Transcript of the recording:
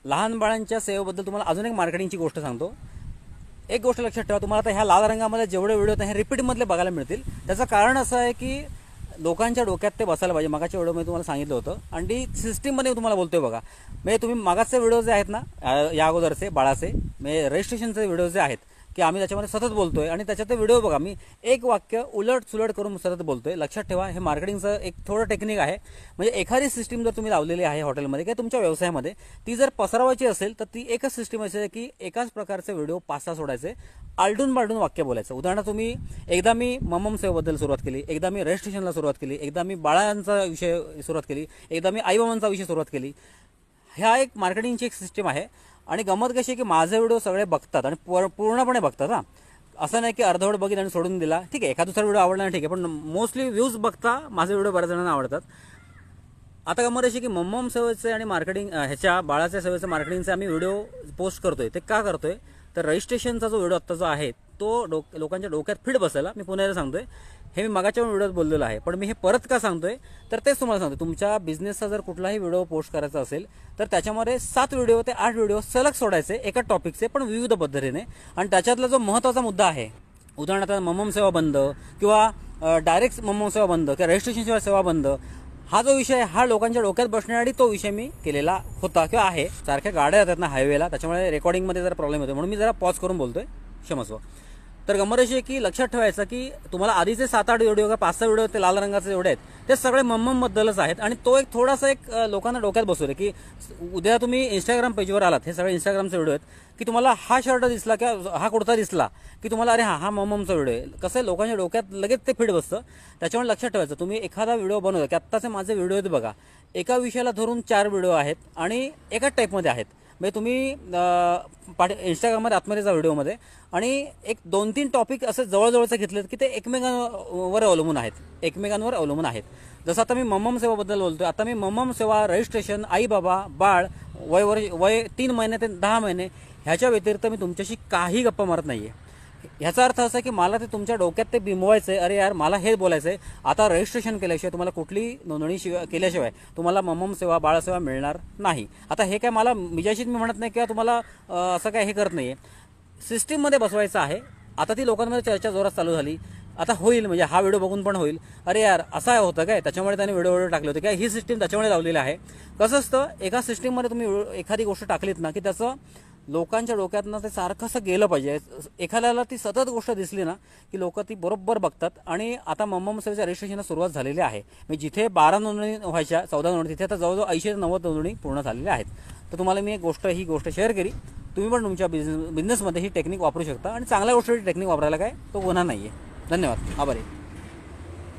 लहान बाळांच्या सेवेबद्दल तुम्हाला अजून एक मार्केटिंगची गोष्ट सांगतो। एक गोष्ट लक्षात ठेवा, तुम्हाला आता ह्या लाल रंगामध्ये जेवढे व्हिडिओ आहेत हे रिपीटमधले बघायला मिळतील। त्याचं कारण असं आहे की लोकांच्या डोक्यात ते बसायला पाहिजे। मागाच्या व्हिडिओमध्ये तुम्हाला सांगितलं होतं आणि ती सिस्टीममध्ये तुम्हाला बोलतोय बघा। म्हणजे तुम्ही मागाचे व्हिडिओ जे आहेत ना, या अगोदरचे बाळाचे म्हणजे रजिस्ट्रेशनचे व्हिडिओ जे आहेत की आम्ही त्याच्यामध्ये सतत बोलतोय आणि त्याच्यात व्हिडिओ बघा, मी एक वाक्य उलट सुलट करून सतत बोलतोय। लक्षात ठेवा, हे मार्केटिंगचं एक थोडं टेक्निक आहे। म्हणजे एखादी सिस्टीम जर तुम्ही लावलेली आहे हॉटेलमध्ये किंवा तुमच्या व्यवसायामध्ये, ती जर पसरवायची असेल तर ती एकच सिस्टीम असेल की एकाच प्रकारचे व्हिडिओ 5-6 सोडायचे, आलटून पालटून वाक्य बोलायचं। उदाहरणार्थ तुम्ही एकदा मी मम्मम सेवेबद्दल सुरुवात केली, एकदा मी रजिस्ट्रेशनला सुरुवात केली, एकदा मी बाळांचा विषय सुरुवात केली, एकदा मी आईबाबांचा विषय सुरुवात केली। ह्या एक मार्केटिंगची एक सिस्टीम आहे। आणि गमत कशी की माझे व्हिडिओ सगळे बघतात आणि पूर्णपणे बघतात। हां, असं नाही की अर्धवट बघित आणि सोडून दिला, ठीक आहे, एखादा दुसरा व्हिडिओ आवडला ठीक आहे, पण मोस्टली व्ह्यूज बघता माझे व्हिडिओ बऱ्याच जणांना आवडतात। आता गमत अशी की मम्मम सेवेचे आणि मार्केटिंग ह्याच्या बाळाच्या सेवेचं मार्केटिंगचे आम्ही व्हिडिओ पोस्ट करतोय। ते का करतोय तर रजिस्ट्रेशनचा जो व्हिडिओ आता जो आहे तो लोकांच्या डोक्यात फिट बसायला। मी पुन्हा एकदा सांगतोय, हे मी मागाच्या व्हिडिओत बोललेलं आहे, पण मी हे परत का सांगतोय तर तेच तुम्हाला सांगतो, तुमच्या बिझनेसचा जर कुठलाही व्हिडिओ पोस्ट करायचा असेल तर त्याच्यामध्ये 7 व्हिडिओ ते 8 व्हिडिओ सलग सोडायचे एका टॉपिकचे, पण विविध पद्धतीने। आणि त्याच्यातला जो महत्त्वाचा मुद्दा आहे, उदाहरणार्थ मम्मम सेवा बंद किंवा डायरेक्ट मम्मम सेवा बंद किंवा रजिस्ट्रेशनशिवाय सेवा बंद, हा जो विषय हा लोकांच्या डोक्यात बसण्यासाठी तो विषय मी केलेला होता किंवा आहे। सारख्या गाड्या येतात ना हायवेला, त्याच्यामुळे रेकॉर्डिंगमध्ये जरा प्रॉब्लेम होतो, म्हणून मी जरा पॉज करून बोलतोय, क्षमस्व। तर गंमत अशी आहे की लक्षात ठेवायचं की तुम्हाला आधीचे 7-8 व्हिडिओ का 5-6 व्हिडिओ ते लाल रंगाचे जेवढे आहेत ते सगळे मम्ममबद्दलच आहेत। आणि तो एक थोडासा एक लोकांना डोक्यात बसवले की उद्या तुम्ही इंस्टाग्राम पेजवर आलात, हे सगळे इंस्टाग्रामचे व्हिडिओ आहेत की तुम्हाला हा शर्ट दिसला किंवा हा कुर्ता दिसला की तुम्हाला अरे हा मम्ममचा व्हिडिओ आहे, कसं आहे लोकांच्या डोक्यात लगेच ते फिट बसतं। त्याच्यामुळे लक्षात ठेवायचं, तुम्ही एखादा व्हिडिओ बनवता की आत्ताचे माझे व्हिडिओ आहेत बघा, एका विषयाला धरून 4 व्हिडिओ आहेत आणि एकाच टाईपमध्ये आहेत। म्हणजे तुम्ही इंस्टाग्राममध्ये आतमध्ये जा व्हिडिओमध्ये आणि एक 2-3 टॉपिक असे जवळजवळचे घेतलेत की ते एकमेकांवर अवलंबून आहेत। जसं आता मी मम्मम सेवाबद्दल बोलतोय, आता मी मम्मम सेवा, रजिस्ट्रेशन, आई बाबा, बाळ, वय 3 महिने ते 10 महिने ह्याच्या व्यतिरिक्त मी तुमच्याशी काही गप्पा मारत नाहीये। ह्याचा अर्थ असा की मला ते तुमच्या डोक्यात ते बिंबवायचं आहे, अरे यार मला हे बोलायचं आहे, आता रजिस्ट्रेशन केल्याशिवाय तुम्हाला कुठली नोंदणी केल्याशिवाय तुम्हाला मम्मम सेवा, बाळसेवा मिळणार नाही। आता हे काय मला मिजाशीच मी म्हणत नाही किंवा तुम्हाला असं काय हे करत नाहीये, सिस्टीममध्ये बसवायचं आहे। आता ती लोकांमध्ये चर्चा जोरात चालू झाली, आता होईल म्हणजे हा व्हिडिओ बघून पण होईल, अरे यार असं होतं काय, त्याच्यामुळे त्याने व्हिडिओ टाकले होते काय, ही सिस्टीम त्याच्यामुळे लावलेली आहे। कसं असतं, एका सिस्टीममध्ये तुम्ही एखादी गोष्ट टाकलीत ना की त्याचं लोकांच्या डोक्यातनं ते सारखं असं गेलं पाहिजे। एखाद्याला ती सतत गोष्ट दिसली ना की लोक ती बरोबर बघतात। आणि आता मम्मम सेवेच्या रजिस्ट्रेशनला सुरुवात झालेली आहे, म्हणजे जिथे 12 नोंदणी व्हायच्या, 14 नोंदणी, तिथे आता जवळजवळ 80 ते 90 नोंदणी पूर्ण झालेल्या आहेत। तर तुम्हाला मी ही गोष्ट शेअर केली, तुम्ही पण तुमच्या बिझनेसमध्ये ही टेक्निक वापरू शकता आणि चांगल्या गोष्टीची टेक्निक वापरायला काय तो गुन्हा नाहीये। धन्यवाद, आभारी।